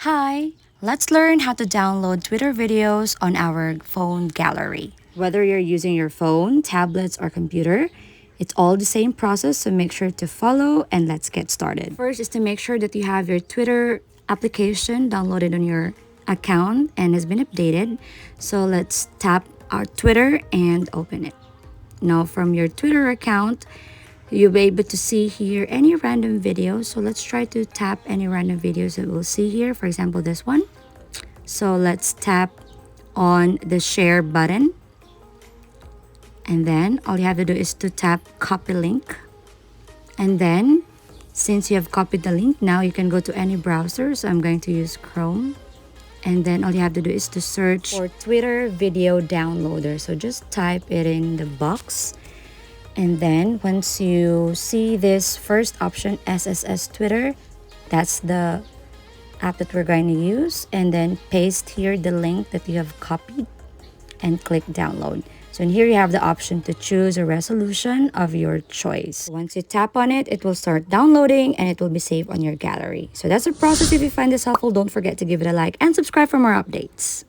Hi, let's learn how to download Twitter videos on our phone gallery. Whether you're using your phone, tablets, or computer, it's all the same process, so make sure to follow and let's get started. First is to make sure that you have your Twitter application downloaded on your account and has been updated. So let's tap our Twitter and open it. Now from your Twitter account, you'll be able to see here any random videos. So let's try to tap any random videos that we'll see here. For example, this one. So let's tap on the share button. And then all you have to do is to tap copy link. And then since you have copied the link, now you can go to any browser. So I'm going to use Chrome. And then all you have to do is to search for Twitter video downloader. So just type it in the box. And then once you see this first option, SSS Twitter, that's the app that we're going to use. And then paste here the link that you have copied and click download. So in here you have the option to choose a resolution of your choice. Once you tap on it, it will start downloading and it will be saved on your gallery. So that's the process. If you find this helpful, don't forget to give it a like and subscribe for more updates.